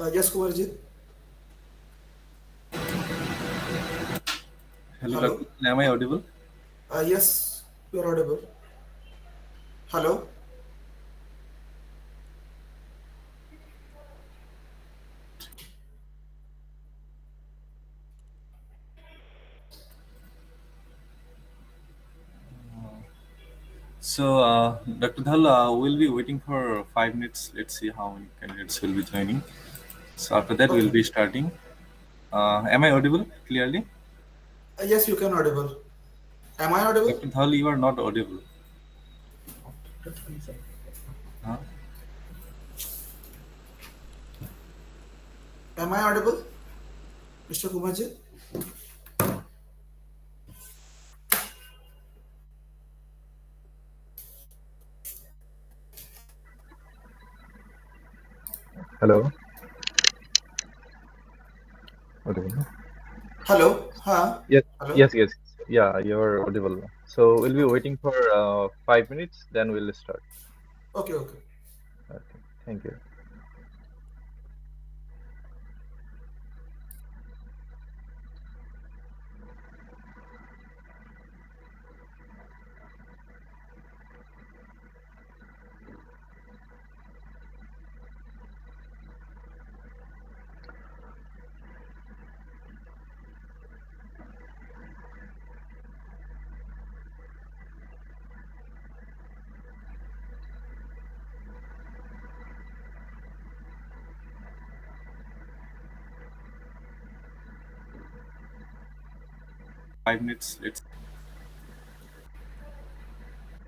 Yes, Kumarji. Hello, Hello. Dr. Am I audible? Yes, you're audible. Hello. So, Dr. Dhal, we'll be waiting for 5 minutes. Let's see how many candidates will be joining. So, after that, we'll Okay. be starting. Am I audible clearly? Yes, you can audible. Am I audible? Dr. Dhal, you are not audible. Huh? Am I audible, Mr. Kumarji? Hello. Audible? Hello. Huh? Yes, Hello. yes, yes. Yeah, you're audible. So we'll be waiting for 5 minutes, then we'll start. Okay, okay. Okay, thank you. 5 minutes. Let's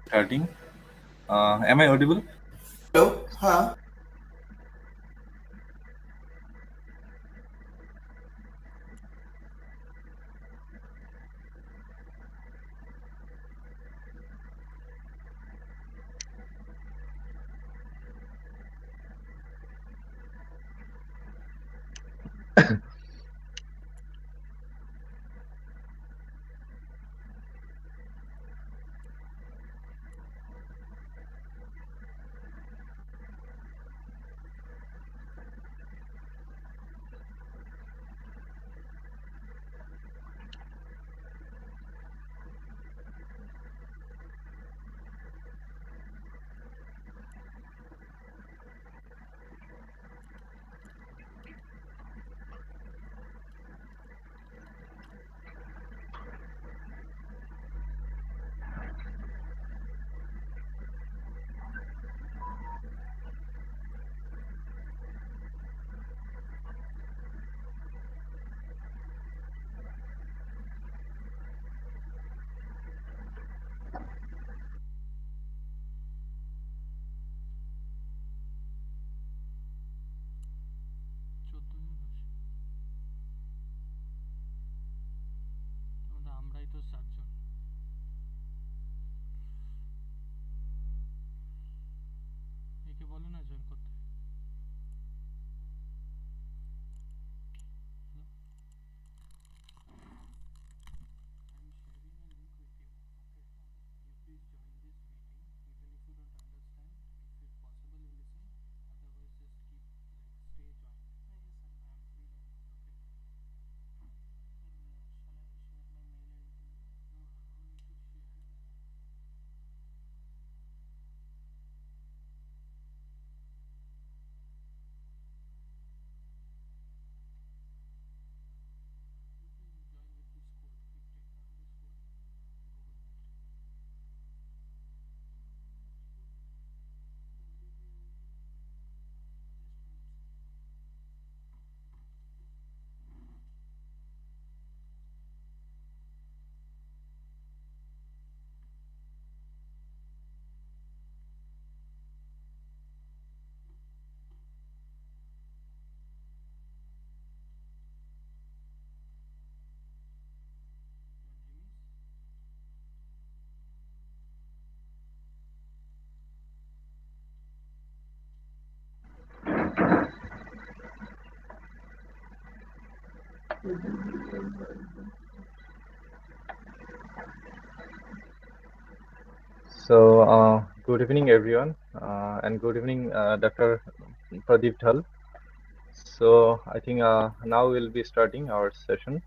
starting. Am I audible? Hello. Huh? আমরাই তো 7 জন। একে বলো না join করতে। So, good evening, everyone, and good evening, Dr. Pradeep Dhal. So I think now we'll be starting our session.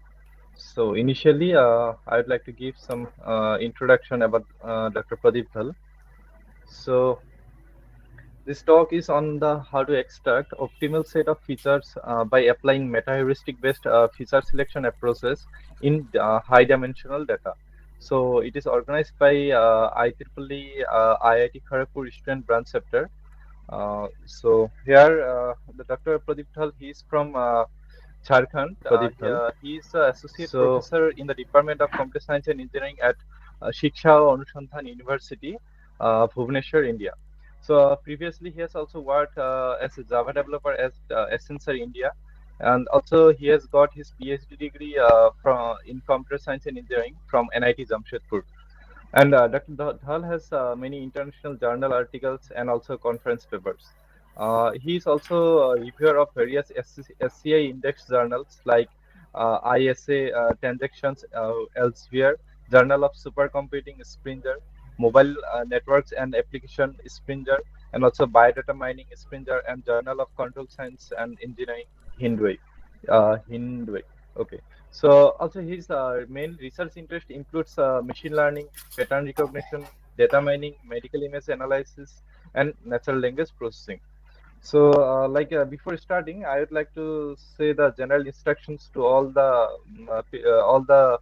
So initially, I'd like to give some introduction about Dr. Pradeep Dhal. So this talk is on the how to extract optimal set of features by applying meta-heuristic-based feature selection approaches in high-dimensional data. So it is organized by IEEE IIT Kharagpur Student Branch Chapter. So here, the Dr. Pradeep Dhal, he is from Jharkhand. Pradeep Dhal. He is associate So, professor in the Department of Computer Science and Engineering at Shiksha Anusandhan University, Bhubaneswar, India. So previously, he has also worked as a Java developer at Accenture India, and also he has got his PhD degree from in Computer Science and Engineering from NIT Jamshedpur. And Dr. Dhal has many international journal articles and also conference papers. He is also a reviewer of various SCI index journals like ISA Transactions Elsewhere, Journal of Supercomputing Springer, Mobile Networks and Application Springer, and also Biodata Mining Springer, and Journal of Control Science and Engineering Hindway. Hindway. Okay. So also his main research interest includes machine learning, pattern recognition, data mining, medical image analysis, and natural language processing. So, before starting, I would like to say the general instructions to all the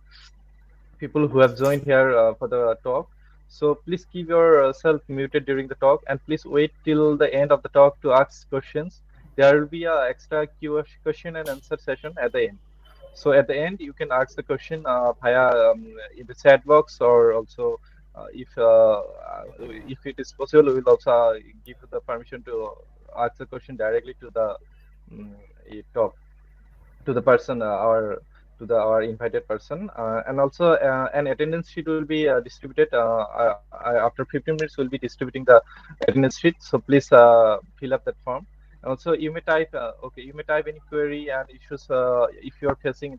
people who have joined here for the talk. So please keep yourself muted during the talk, and please wait till the end of the talk to ask questions. There will be a extra question and answer session at the end. So at the end, you can ask the question via in the chat box, or also if it is possible, we will also give you the permission to ask the question directly to the um, talk to the person our invited person, and also an attendance sheet will be distributed after 15 minutes. We'll be distributing the attendance sheet, so please fill up that form. And also you may type you may type any query and issues if you're facing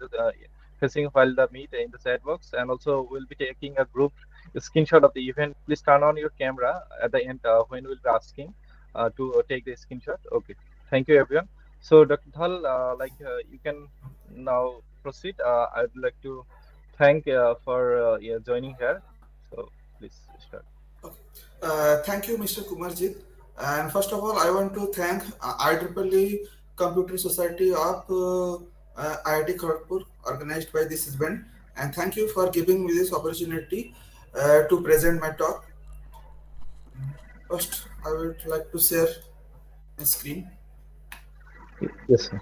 while the meet in the chat box. And also we'll be taking a group screenshot of the event. Please turn on your camera at the end when we'll be asking to take the screenshot. Okay, thank you everyone. So Dr. Dhal, you can now proceed. I'd like to thank for joining here. So please start. Okay. Thank you, Mr. Kumarjit. And first of all, I want to thank IEEE Computer Society of IIT Kharagpur, organized by this event. And thank you for giving me this opportunity to present my talk. First, I would like to share my screen. Yes, sir.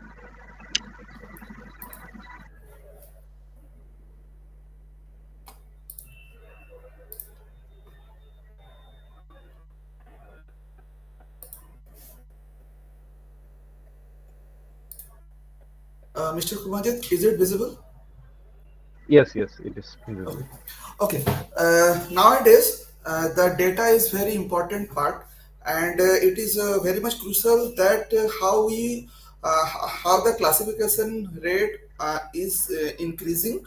Mr. Kumarjit, is it visible? Yes, yes, it is visible. Okay. Okay. Nowadays, the data is very important part, and it is very much crucial that how the classification rate is increasing.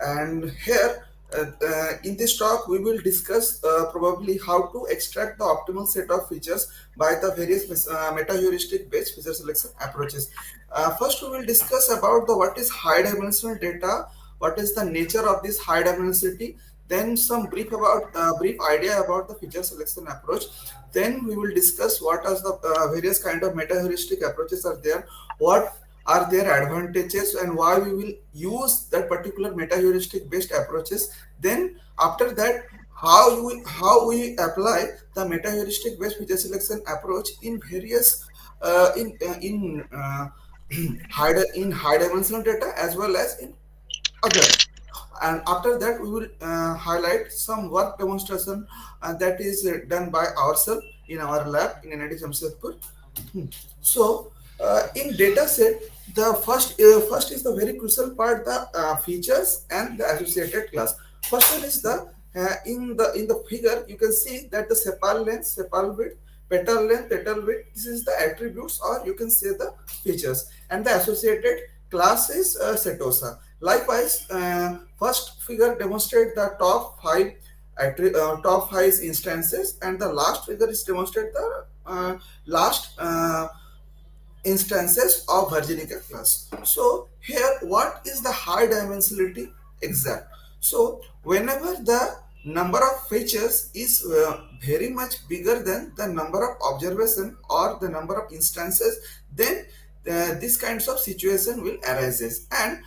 And here, in this talk, we will discuss probably how to extract the optimal set of features by the various meta-heuristic based feature selection approaches. First, we will discuss about the what is high dimensional data, what is the nature of this high dimensionality, then some brief idea about the feature selection approach. Then we will discuss what are the various kind of meta heuristic approaches are there, what are their advantages, and why we will use that particular meta heuristic based approaches. Then after that, how we apply the meta heuristic based feature selection approach in various in high dimensional data as well as in other. And after that, we will highlight some work demonstration that is done by ourselves in our lab in NIT Jamshedpur. So, in data set, the first is the very crucial part, the features and the associated class. First one is the in the figure you can see that the sepal length, sepal width, petal length, petal width. This is the attributes, or you can say the features, and the associated class is setosa. Likewise, first figure demonstrate the top five instances, and the last figure is demonstrate the last instances of Virginica class. So here, what is the high dimensionality exact? So whenever the number of features is very much bigger than the number of observation or the number of instances, then this kinds of situation will arises, and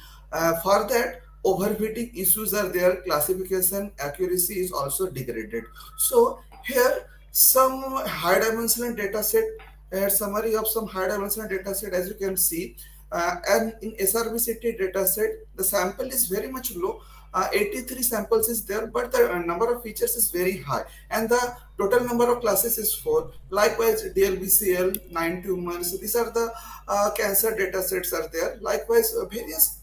for that overfitting issues are there, classification accuracy is also degraded. So here some high dimensional data set, a summary of some high dimensional data set, as you can see, and in SRBCT data set the sample is very much low, 83 samples is there, but the number of features is very high, and the total number of classes is 4. Likewise, DLBCL, 9 tumors. So these are the cancer data sets are there. Likewise, various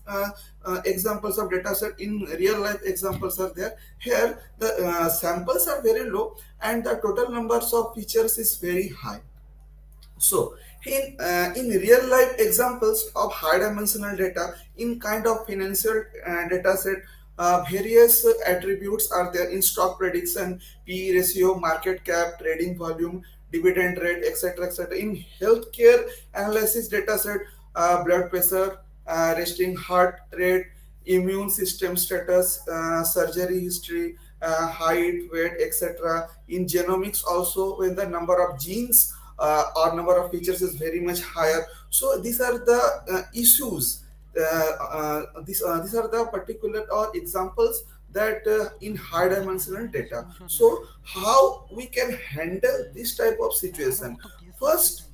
examples of data set in real life examples are there. Here, the samples are very low, and the total numbers of features is very high. So in real life examples of high dimensional data in kind of financial data set, various attributes are there in stock prediction, P/E ratio, market cap, trading volume, dividend rate, etc., etc. In healthcare analysis data set, blood pressure, resting heart rate, immune system status, surgery history, height, weight, etc. In genomics also, when the number of genes or number of features is very much higher. So these are the issues. These are the particular or examples that in high dimensional data. So how we can handle this type of situation? First,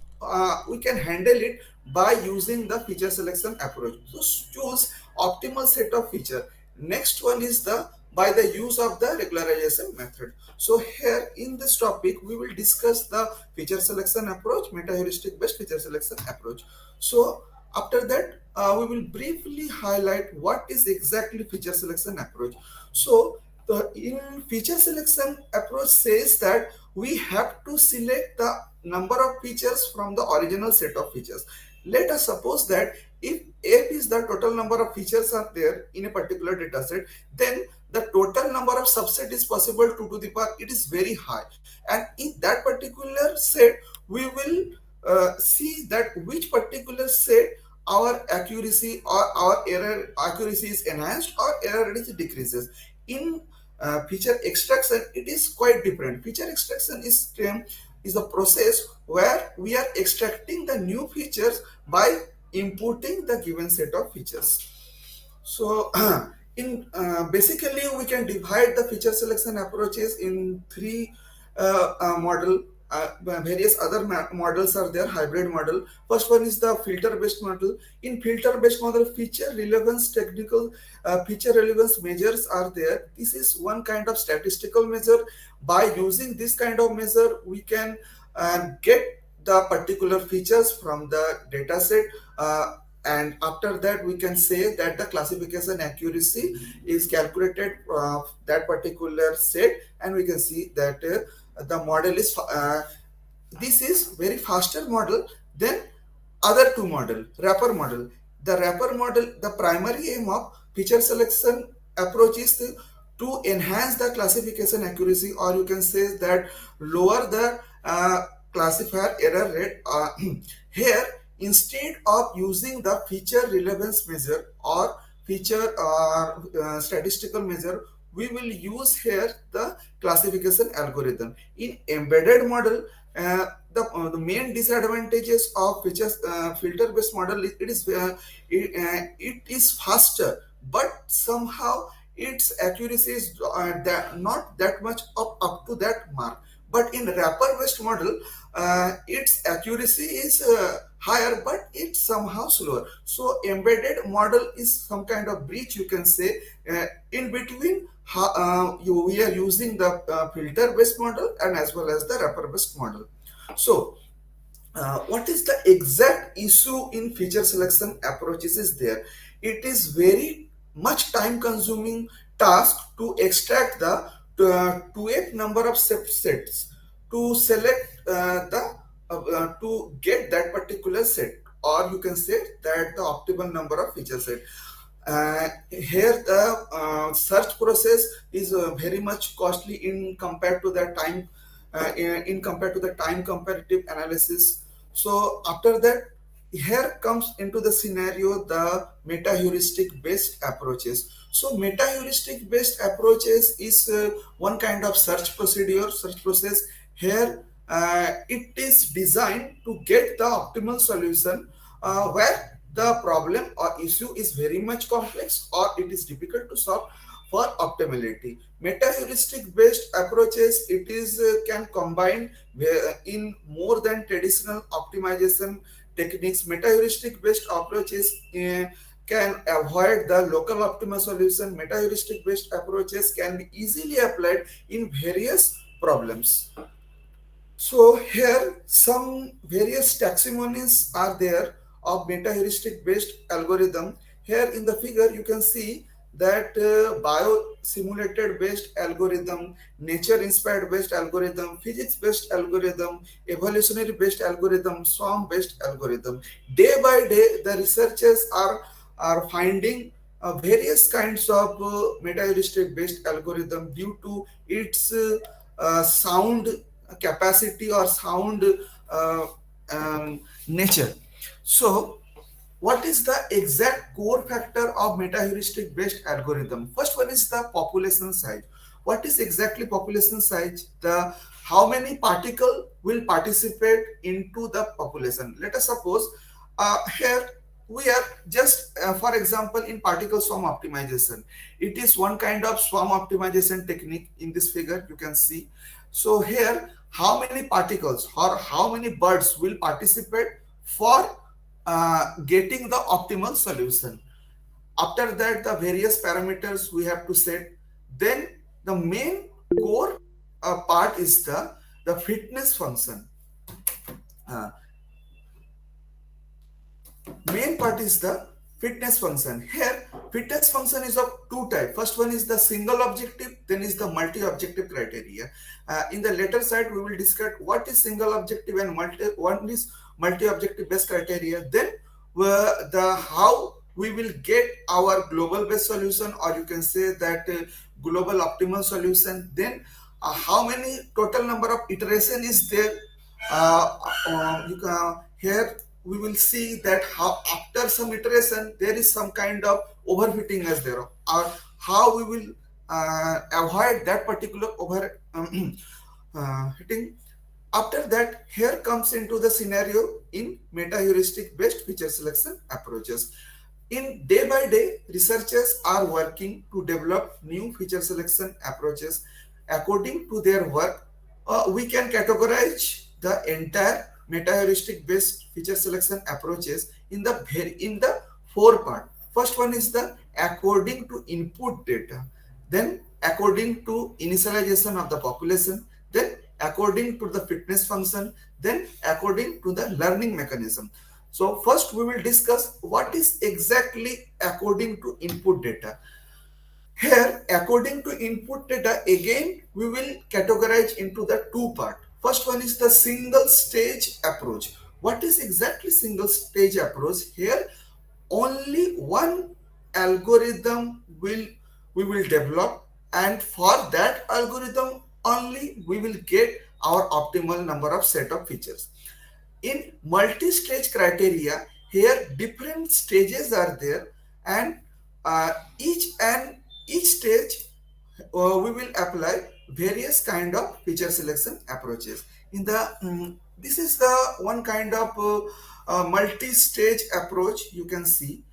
we can handle it by using the feature selection approach. So choose optimal set of feature. Next one is the by the use of the regularization method. So here in this topic we will discuss the feature selection approach, meta-heuristic based feature selection approach. So after that we will briefly highlight what is exactly feature selection approach. So the in feature selection approach says that we have to select the number of features from the original set of features. Let us suppose that if f is the total number of features are there in a particular data set, then the total number of subset is possible to the power it is very high, and in that particular set we will see that which particular set our accuracy or our error accuracy is enhanced or error rate decreases. In feature extraction it is quite different. Feature extraction is a process where we are extracting the new features by inputting the given set of features. So in basically we can divide the feature selection approaches in three model. Various other models are there, hybrid model. First one is the filter based model. In filter based model, feature relevance technical feature relevance measures are there. This is one kind of statistical measure. By using this kind of measure we can get the particular features from the data set, and after that we can say that the classification accuracy is calculated that particular set, and we can see that the model is this is very faster model than other two model. Wrapper model, the wrapper model, the primary aim of feature selection approach is to enhance the classification accuracy, or you can say that lower the classifier error rate. Here, instead of using the feature relevance measure or feature statistical measure, we will use here the classification algorithm. In embedded model, the main disadvantages of features filter based model is it is faster, but somehow its accuracy is not that much up to that mark. But in wrapper based model, its accuracy is higher, but it's somehow slower. So embedded model is some kind of bridge, you can say, in between we are using the filter based model and as well as the wrapper based model. So what is the exact issue in feature selection approaches is there? It is very much time consuming task to extract the 2f number of subsets to select to get that particular set, or you can say that the optimal number of feature set. Here the search process is very much costly in compared to the time in compared to the time comparative analysis. So after that, here comes into the scenario the meta-heuristic based approaches. So meta-heuristic based approaches is one kind of search process. Here it is designed to get the optimal solution where the problem or issue is very much complex or it is difficult to solve for optimality. Meta-heuristic based approaches, it is can combine in more than traditional optimization techniques. Meta-heuristic based approaches can avoid the local optimal solution. Meta-heuristic based approaches can be easily applied in various problems. So here some various taxonomies are there of meta-heuristic based algorithm. Here in the figure you can see that bio-simulated based algorithm, nature-inspired based algorithm, physics-based algorithm, evolutionary based algorithm, swarm-based algorithm. Day by day, the researchers are finding various kinds of meta-heuristic based algorithm due to its sound capacity or sound uh, nature. So what is the exact core factor of meta-heuristic based algorithm? First one is the population size. What is exactly population size? The how many particle will participate into the population. Let us suppose here we are just for example in particle swarm optimization. It is one kind of swarm optimization technique. In this figure you can see. So here how many particles or how many birds will participate for getting the optimal solution. After that, the various parameters we have to set. Then the main core part is the fitness function. Uh, Main part is the fitness function. Here, fitness function is of two types. First one is the single objective, then is the multi-objective criteria. In the later side, we will discuss what is single objective and one is multi-objective based criteria. Then the how we will get our global based solution, or you can say that global optimal solution. Then how many total number of iteration is there. You can here we will see that how after some iteration there is some kind of overfitting as there, or how we will avoid that particular over hitting. After that, here comes into the scenario in meta-heuristic based feature selection approaches. In day by day, researchers are working to develop new feature selection approaches. According to their work, we can categorize the entire meta-heuristic based feature selection approaches in the four part. First one is the according to input data, then according to initialization of the population, then according to the fitness function, then according to the learning mechanism. So first we will discuss what is exactly according to input data. Here, according to input data, again, we will categorize into the two part. First one is the single stage approach. What is exactly single stage approach? Here, only one algorithm we will develop, and for that algorithm only we will get our optimal number of set of features. In multi-stage criteria, here different stages are there, and uh, each and each stage we will apply various kind of feature selection approaches. In the this is the one kind of multi-stage approach you can see.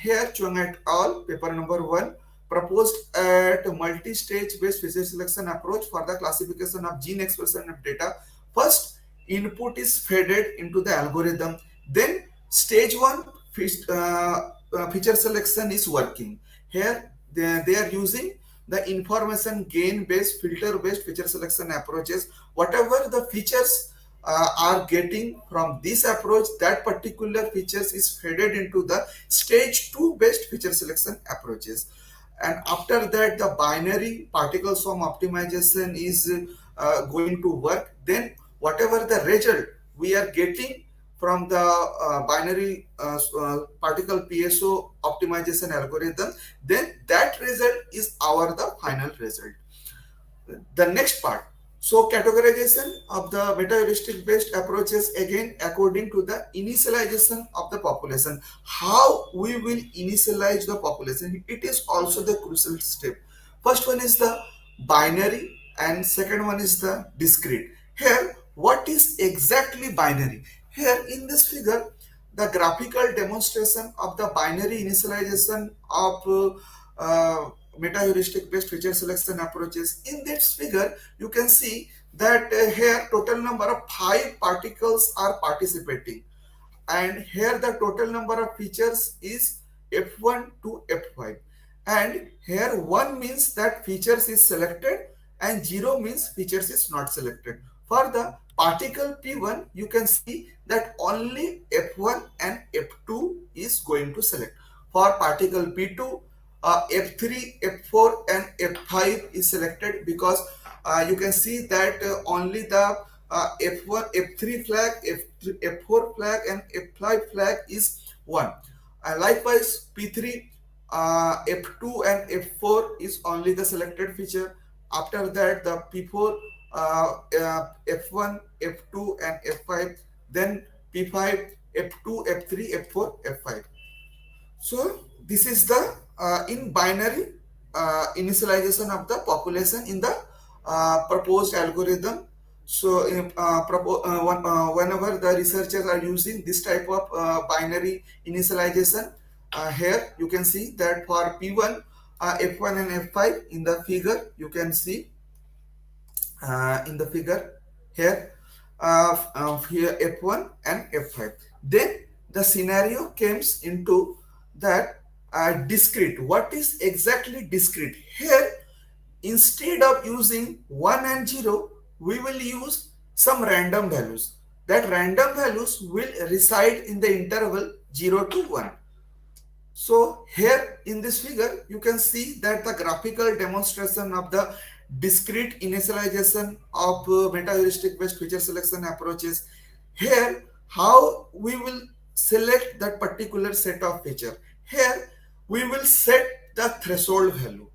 Here Chung et al. Paper number 1 proposed at multi-stage based feature selection approach for the classification of gene expression of data. First, input is fed into the algorithm. Then stage 1 feature selection is working. Here they are using the information gain based filter based feature selection approaches. Whatever the features are getting from this approach, that particular features is fed into the stage 2 based feature selection approaches. And after that, the binary particle swarm optimization is going to work. Then whatever the result we are getting from the binary particle PSO optimization algorithm, then that result is our the final result. The next part. So categorization of the meta-heuristic based approaches again according to the initialization of the population. How we will initialize the population, it is also the crucial step. First one is the binary and second one is the discrete. Here, what is exactly binary? Here in this figure, the graphical demonstration of the binary initialization of meta-heuristic based feature selection approaches. In this figure, you can see that here total number of 5 particles are participating, and here the total number of features is f1 to f5, and here 1 means that features is selected and 0 means features is not selected. For the particle p1, you can see that only f1 and f2 is going to select. For particle p2, f3, f4 and f5 is selected, because you can see that only the f1, f3 flag, f4 flag and f5 flag is 1. Likewise, p3, f2 and f4 is only the selected feature. After that, the p4, f1, f2 and f5, then p5, f2, f3, f4, f5. So this is the in binary initialization of the population in the proposed algorithm. So whenever the researchers are using this type of binary initialization, here you can see that for P1, F1 and F5 in the figure, you can see in the figure here, here F1 and F5. Then the scenario comes into that discrete. What is exactly discrete? Here, instead of using 1 and 0, we will use some random values. That random values will reside in the interval 0 to 1. So here in this figure, you can see that the graphical demonstration of the discrete initialization of meta-heuristic based feature selection approaches. Here, how we will select that particular set of feature. Here, we will set the threshold value.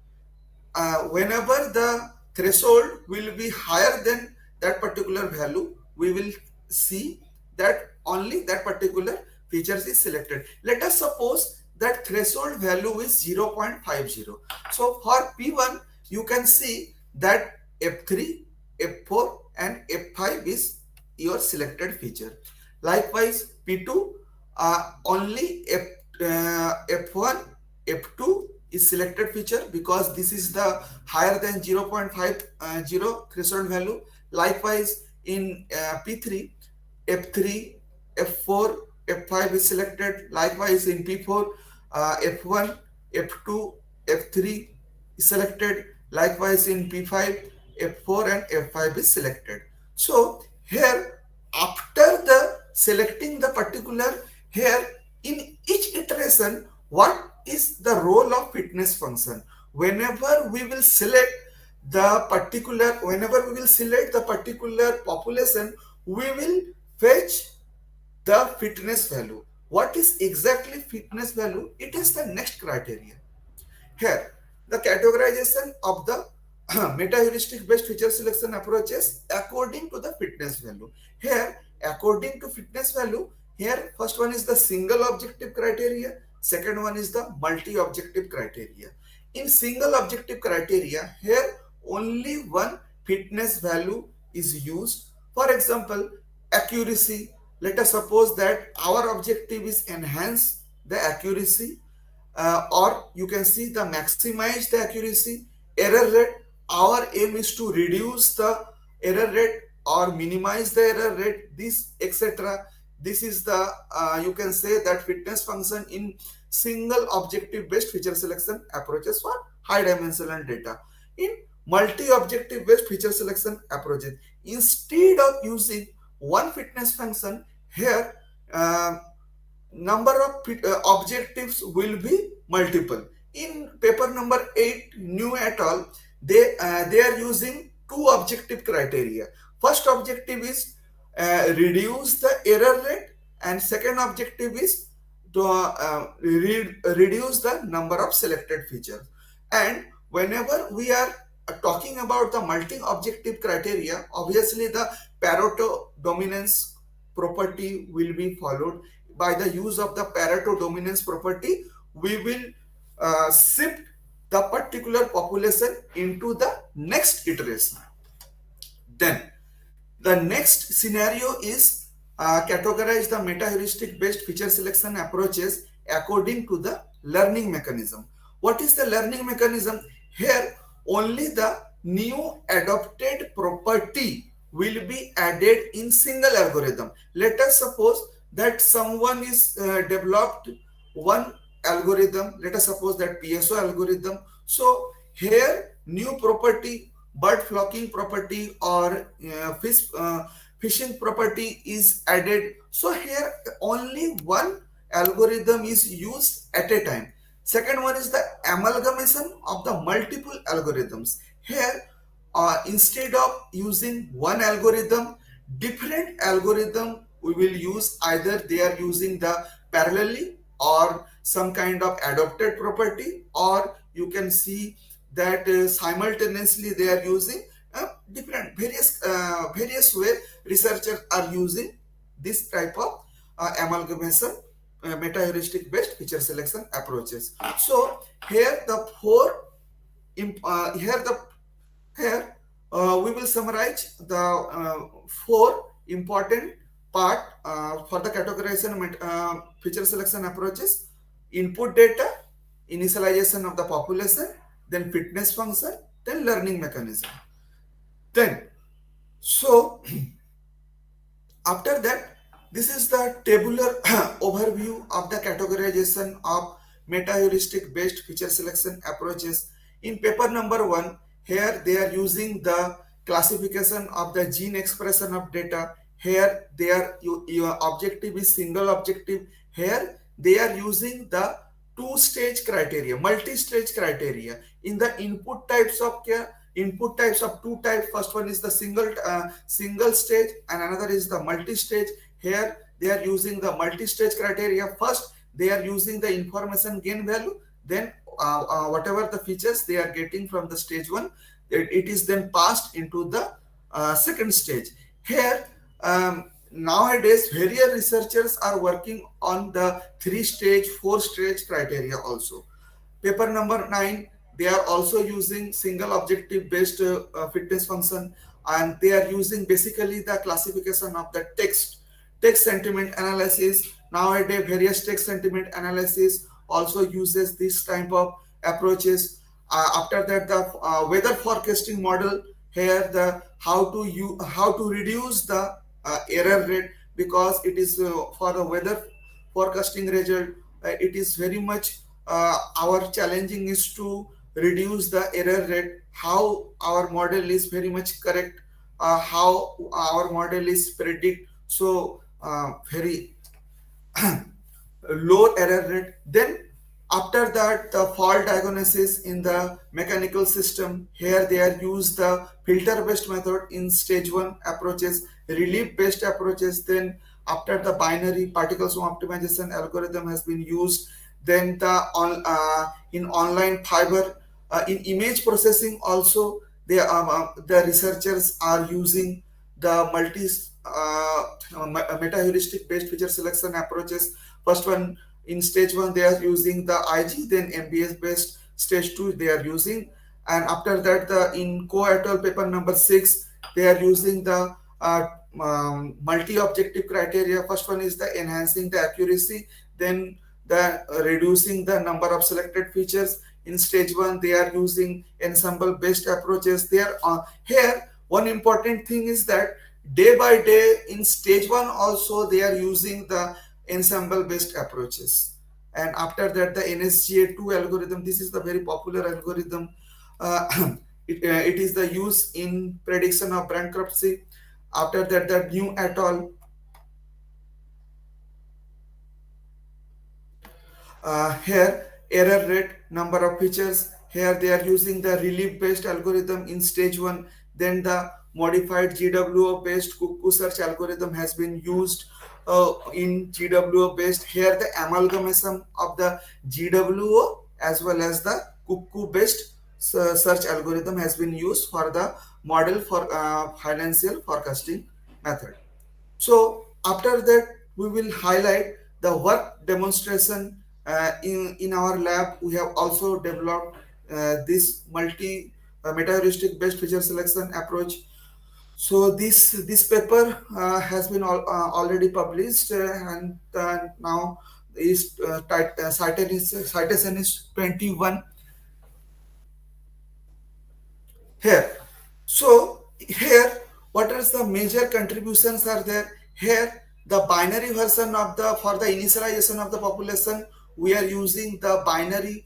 Whenever the threshold will be higher than that particular value, we will see that only that particular features is selected. Let us suppose that threshold value is 0.50. So for P1, you can see that F3, F4 and F5 is your selected feature. Likewise, P2, only F1, F2 is selected feature, because this is the higher than 0.50 threshold value. Likewise, in P3, F3, F4, F5 is selected. Likewise, in P4, F1, F2, F3 is selected. Likewise, in P5, F4 and F5 is selected. So here, after the selecting the particular, here in each iteration, what is the role of fitness function? Whenever we will select the particular, population, we will fetch the fitness value. What is exactly fitness value? It is the next criteria. Here, the categorization of the meta-heuristic based feature selection approaches according to the fitness value. Here, according to fitness value, here first one is the single objective criteria, second one is the multi-objective criteria. In single objective criteria, here only one fitness value is used. For example, accuracy. Let us suppose that our objective is enhance the accuracy, or you can see the maximize the accuracy. Error rate, our aim is to reduce the error rate or minimize the error rate, this etc. This is the you can say that fitness function in single objective based feature selection approaches for high dimensional data. In multi objective based feature selection approaches, instead of using one fitness function, here number of objectives will be multiple. In paper number 8, New et al., they are using two objective criteria. First objective is reduce the error rate, and second objective is to reduce the number of selected features. And whenever we are talking about the multi-objective criteria, obviously the Pareto dominance property will be followed. By the use of the Pareto dominance property, we will shift the particular population into the next iteration. Then the next scenario is categorize the meta-heuristic based feature selection approaches according to the learning mechanism. What is the learning mechanism? Here, only the new adopted property will be added in single algorithm. Let us suppose that someone is developed one algorithm. Let us suppose that PSO algorithm. So here, new property, bird flocking property or fishing property is added. So here only one algorithm is used at a time. Second one is the amalgamation of the multiple algorithms. Here instead of using one algorithm, different algorithm we will use. Either they are using the parallelly or some kind of adopted property, or you can see that simultaneously they are using different various way researchers are using this type of amalgamation meta-heuristic based feature selection approaches. So here the four here the here we will summarize the four important part for the categorization feature selection approaches: input data, initialization of the population, then fitness function, then learning mechanism. Then, so after that, this is the tabular overview of the categorization of meta-heuristic based feature selection approaches. In paper number 1, here they are using the classification of the gene expression of data. Here your objective is single objective. Here they are using the two-stage criteria, multi-stage criteria. In the input types of care, input types of two types. First one is the single stage and another is the multi-stage. Here they are using the multi-stage criteria. First they are using the information gain value, then whatever the features they are getting from the stage 1, it is then passed into the second stage. Here nowadays various researchers are working on the 3-stage 4-stage criteria also. Paper number 9, they are also using single objective based fitness function, and they are using basically the classification of the text sentiment analysis. Nowadays various text sentiment analysis also uses this type of approaches. After that, the weather forecasting model. Here the how to reduce the error rate, because it is for the weather forecasting result, it is very much our challenging is to reduce the error rate. How our model is very much correct, how our model is predict so very low error rate. Then after that, the fault diagnosis in the mechanical system. Here they are used the filter based method in stage 1 approaches, relief based approaches. Then after the binary particle swarm optimization algorithm has been used. Then in online fiber, in image processing also, the researchers are using the meta-heuristic based feature selection approaches. First one, in stage 1 they are using the IG, then MBS based. Stage 2 they are using, and after that in Co et al paper number 6, they are using the multi-objective criteria. First one is the enhancing the accuracy, then the reducing the number of selected features. In stage 1 they are using ensemble based approaches. Here one important thing is that day by day in stage 1 also they are using the ensemble based approaches. And after that, the NSGA2 algorithm, this is the very popular algorithm. It is the use in prediction of bankruptcy. After that, the new et al. Here error rate, number of features. Here they are using the relief based algorithm in stage 1. Then the modified GWO based cuckoo search algorithm has been used in GWO based. Here the amalgamation of the GWO as well as the cuckoo based search algorithm has been used for the model for financial forecasting method. So after that, we will highlight the work demonstration. In our lab, we have also developed this multi meta-heuristic based feature selection approach. So this paper has been already published, and now is citation is 21 here. So here, what are the major contributions are there? Here, the binary version of the for the initialization of the population, we are using the binary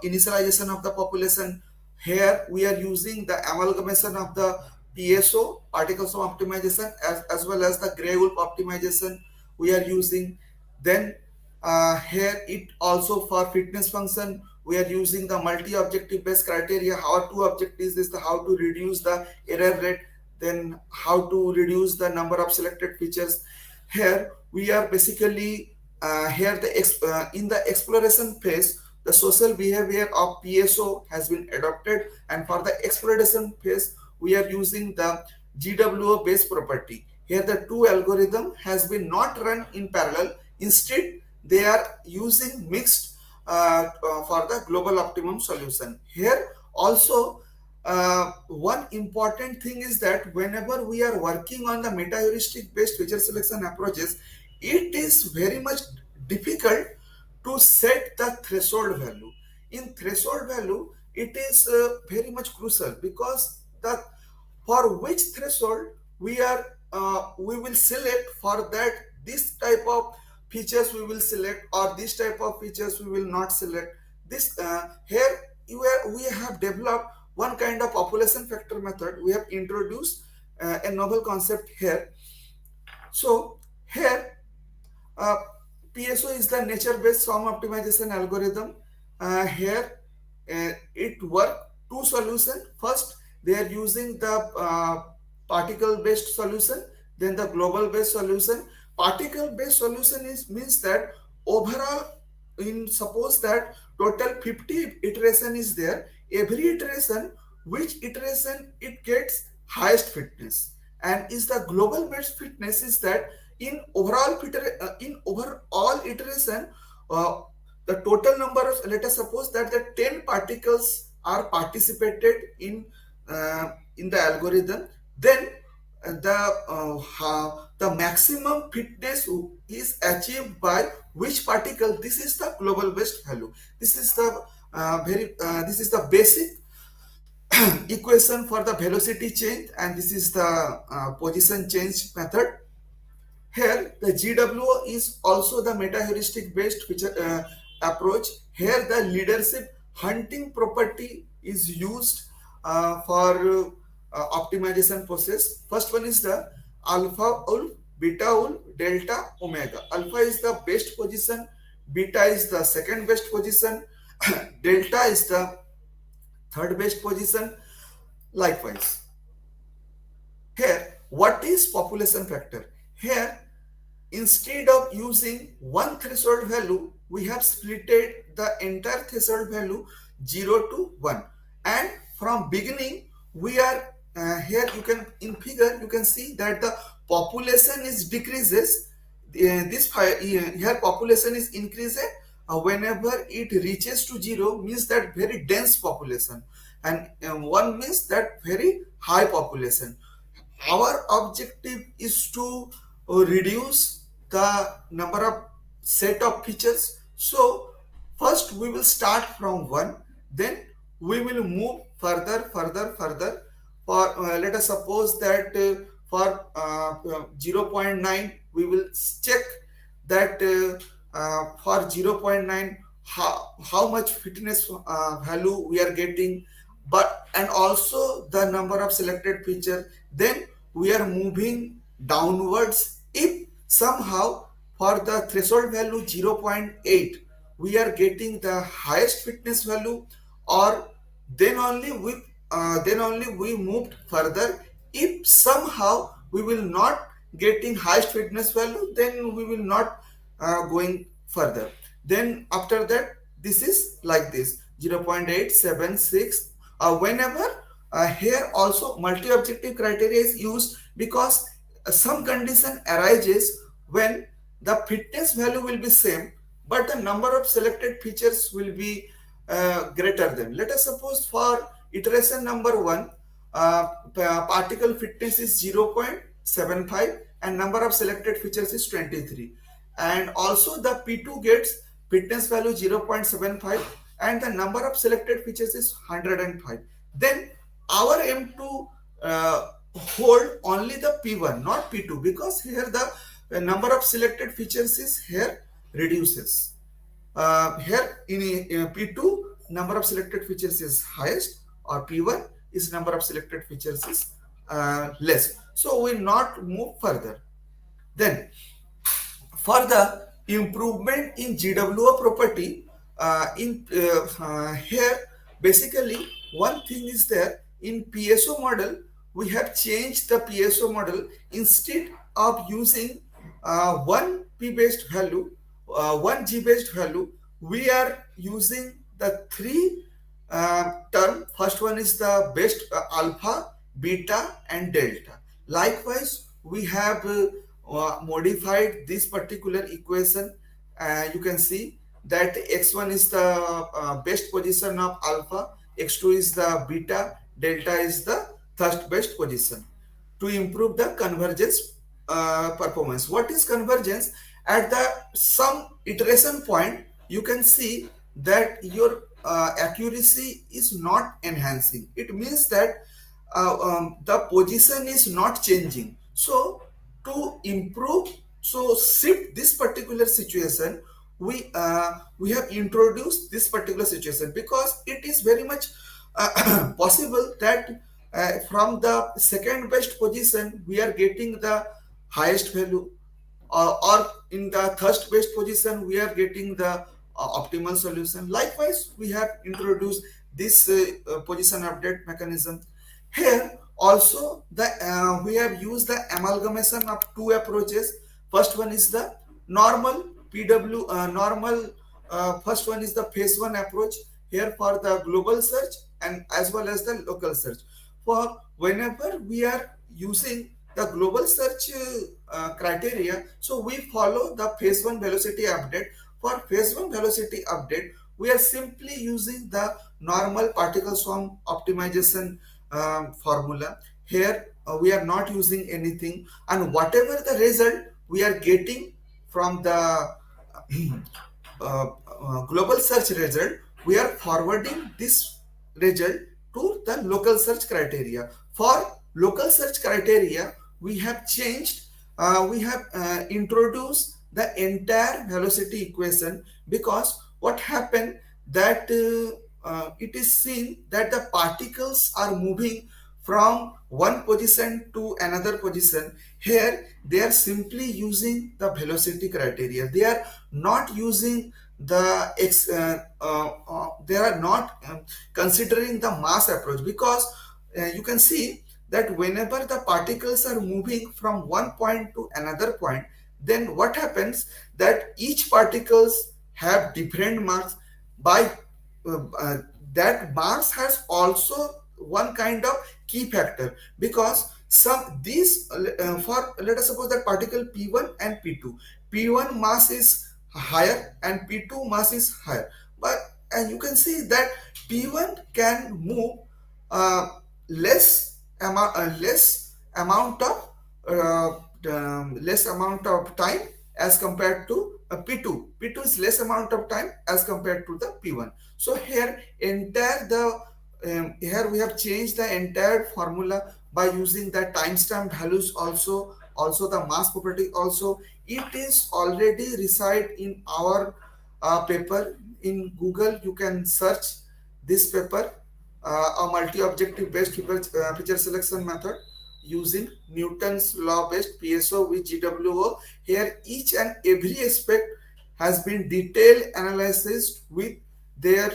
initialization of the population. Here, we are using the amalgamation of the PSO particles of optimization as well as the gray wolf optimization we are using. Then here it also for fitness function we are using the multi-objective based criteria. Our two objectives is the how to reduce the error rate, then how to reduce the number of selected features. Here we are basically here in the exploration phase the social behavior of PSO has been adopted, and for the exploration phase we are using the GWO based property. Here the two algorithm has been not run in parallel, instead they are using mixed for the global optimum solution. Here also one important thing is that whenever we are working on the meta-heuristic based feature selection approaches, it is very much difficult to set the threshold value. In threshold value, it is very much crucial because the for which threshold we will select for that this type of features we will select or this type of features we will not select. This here we have developed one kind of population factor method. We have introduced a novel concept here. So here uh, PSO is the nature-based sum optimization algorithm. Here it work two solution. First, they are using the particle-based solution, then the global-based solution. Particle-based solution is means that overall, in suppose that total 50 iteration is there. Every iteration, which iteration it gets highest fitness, and is the global-based fitness is that in overall iteration uh, the total number of, let us suppose that the 10 particles are participated in the algorithm, then the maximum fitness is achieved by which particle. This is the global based value. This is the this is the basic equation for the velocity change, and this is the position change method. Here, the GWO is also the meta-heuristic based feature, approach. Here, the leadership hunting property is used for optimization process. First one is the alpha wolf, beta wolf, delta, omega. Alpha is the best position, beta is the second best position, delta is the third best position. Likewise, here, what is population factor? Here, instead of using one threshold value, we have splitted the entire threshold value 0 to 1. And from beginning, we are here you can in figure you can see that the population is decreases. This here population is increased whenever it reaches to 0 means that very dense population, and 1 means that very high population. Our objective is to reduce the number of set of features. So first we will start from 1, then we will move further for let us suppose that for 0 0.9 we will check that for 0 0.9 how much fitness value we are getting, but and also the number of selected feature. Then we are moving downwards. If somehow for the threshold value 0 0.8 we are getting the highest fitness value, or then only we moved further. If somehow we will not getting highest fitness value, then we will not going further. Then after that, this is like this. 0.876. Whenever here also multi-objective criteria is used because some condition arises when the fitness value will be same but the number of selected features will be greater than. Let us suppose for iteration number 1, particle fitness is 0.75 and number of selected features is 23, and also the P2 gets fitness value 0.75 and the number of selected features is 105. Then our aim to hold only the P1 not P2, because here the number of selected features is here reduces. Here in P2 number of selected features is highest, or P1 is number of selected features is less, so we will not move further. Then for the improvement in GWO property, here basically one thing is there. In PSO model we have changed the PSO model. Instead of using one P based value, one G based value, we are using the three term. First one is the best alpha, beta and delta. Likewise we have modified this particular equation. You can see that x1 is the best position of alpha, x2 is the beta, delta is the third best position, to improve the convergence performance. What is convergence? At the some iteration point you can see that your accuracy is not enhancing. It means that the position is not changing. So to improve, so shift this particular situation, we have introduced this particular situation because it is very much possible that from the second best position we are getting the highest value, or in the third best position we are getting the optimal solution. Likewise we have introduced this position update mechanism. Here also the we have used the amalgamation of two approaches. First one is the normal PW normal. First one is the phase one approach here for the global search and as well as the local search. For whenever we are using the global search criteria, so we follow the phase one velocity update. For phase one velocity update we are simply using the normal particle swarm optimization formula. Here we are not using anything, and whatever the result we are getting from the global search result, we are forwarding this result to the local search criteria. For local search criteria we have changed, we have introduced the entire velocity equation, because what happened that it is seen that the particles are moving from one position to another position. Here they are simply using the velocity criteria, they are not using the they are not considering the mass approach, because you can see that whenever the particles are moving from one point to another point, then what happens that each particles have different mass. By that mass has also one kind of key factor, because some these for let us suppose that particle P1 and P2, P1 mass is higher and P2 mass is higher, but and you can see that P1 can move uh, less amount of less amount of time as compared to P2. P2 is less amount of time as compared to the P1. So here entire the here we have changed the entire formula by using the timestamp values, also the mass property also. It is already reside in our paper. In Google you can search this paper, a multi-objective based feature selection method using Newton's law based PSO with GWO. Here each and every aspect has been detailed analysis with their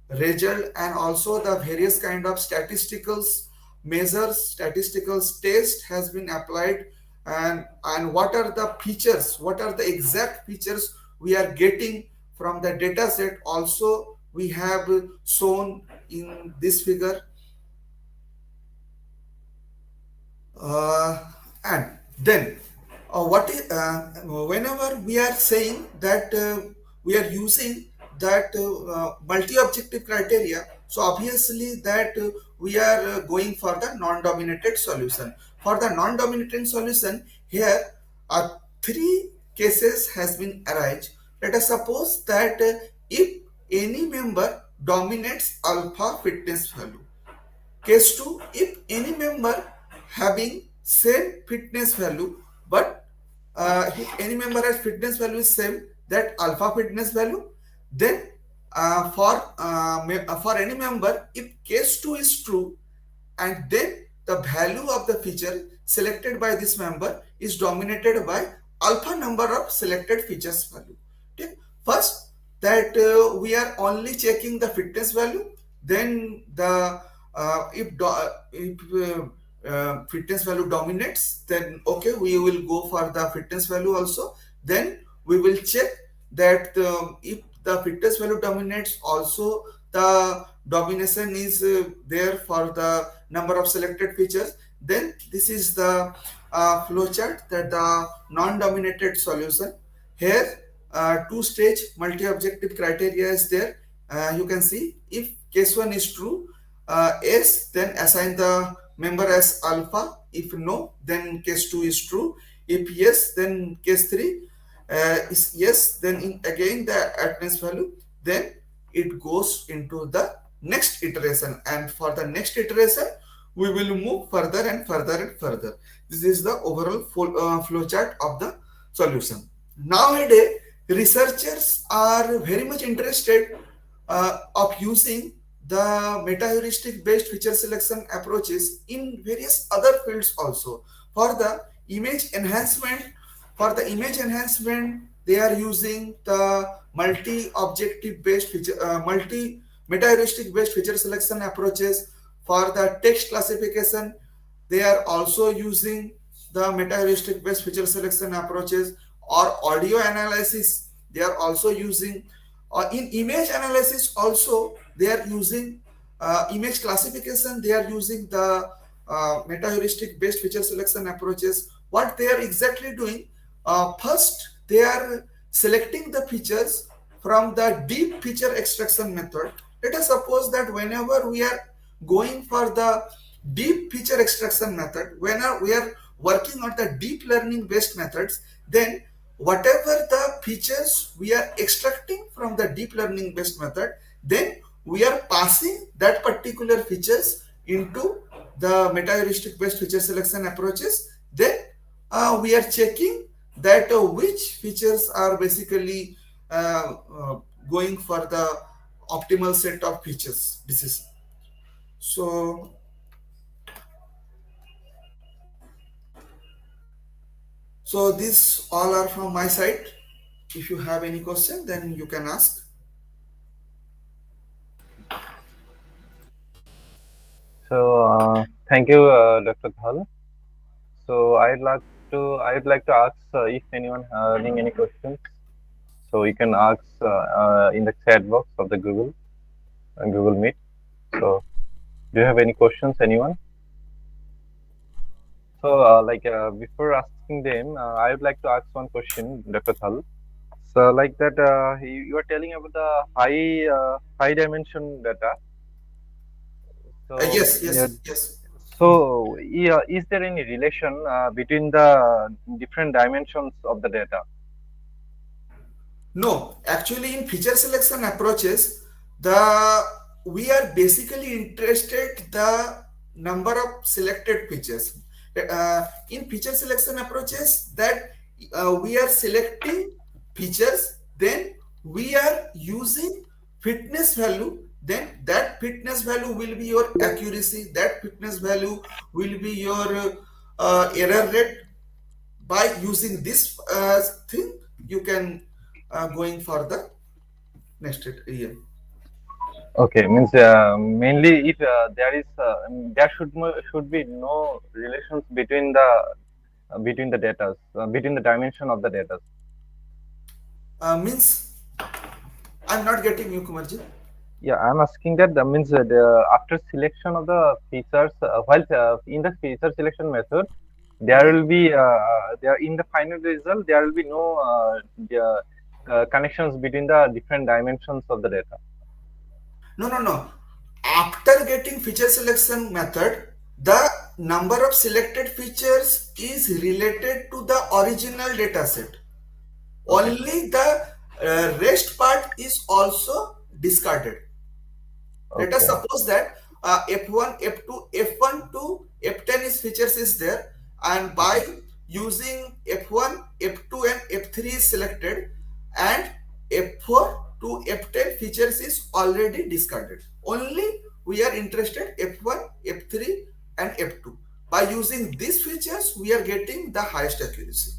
result, and also the various kind of statistical measures, statistical test has been applied, and what are the features, what are the exact features we are getting from the data set also we have shown in this figure. And then what is whenever we are saying that we are using that multi-objective criteria, so obviously that we are going for the non-dominated solution. For the non-dominated solution, here three cases has been arise. Let us suppose that if any member dominates alpha fitness value. Case 2, if any member having same fitness value, but if any member has fitness value is same that alpha fitness value, then for any member, if case 2 is true, and then the value of the feature selected by this member is dominated by alpha number of selected features value. Okay. First, that we are only checking the fitness value, then the if fitness value dominates, then okay, we will go for the fitness value also. Then we will check that if the fitness value dominates, also the domination is there for the number of selected features. Then this is the flowchart that the non-dominated solution. Here two-stage multi-objective criteria is there. You can see if case 1 is true, yes, then assign the member as alpha. If no, then case 2 is true. If yes, then case 3 is yes, then again the attendance value, then it goes into the next iteration, and for the next iteration we will move further and further and further. This is the overall flow chart of the solution. Nowadays researchers are very much interested of using the meta-heuristic based feature selection approaches in various other fields also. For the image enhancement, they are using the multi-objective based feature, multi meta-heuristic based feature selection approaches. For the text classification, they are also using the meta-heuristic based feature selection approaches. Or audio analysis, they are also using. In image analysis also, they are using image classification, they are using the meta-heuristic based feature selection approaches. What they are exactly doing, first they are selecting the features from the deep feature extraction method. Let us suppose that whenever we are going for the deep feature extraction method, whenever we are working on the deep learning based methods, then whatever the features we are extracting from the deep learning based method, then we are passing that particular features into the meta-heuristic based feature selection approaches. Then we are checking that which features are basically going for the optimal set of features decision. So these all are from my side. If you have any question, then you can ask. So thank you, Dr. Dhal. So I'd like to ask if anyone having any questions. So you can ask in the chat box of the Google Meet. So do you have any questions, anyone? So before asking them, I would like to ask one question, Dr. Thal. So like that, you are telling about the high dimension data. So Yes, yeah, yes, yes. so yeah, is there any relation between the different dimensions of the data? No, actually, in feature selection approaches, the we are basically interested the number of selected features. In feature selection approaches, that we are selecting features, then we are using fitness value. Then that fitness value will be your accuracy. That fitness value will be your error rate. By using this thing, you can going for the next year. Okay, means mainly if there should be no relations between the data, between the dimension of the data. Means I'm not getting you, Kumarji. Yeah, I'm asking that means after selection of the features, while in the feature selection method, there will be there in the final result there will be no connections between the different dimensions of the data. No, no, no. After getting feature selection method, the number of selected features is related to the original dataset. Okay. Only the rest part is also discarded. Let us Okay. suppose that F1, F2, F1 to F10 is features is there, and by Okay. using F1, F2 and F3 is selected, and F4 to F10 features is already discarded. Only we are interested F1, F3 and F2. By using these features, we are getting the highest accuracy.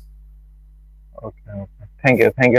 Okay. Okay. Thank you. Thank you.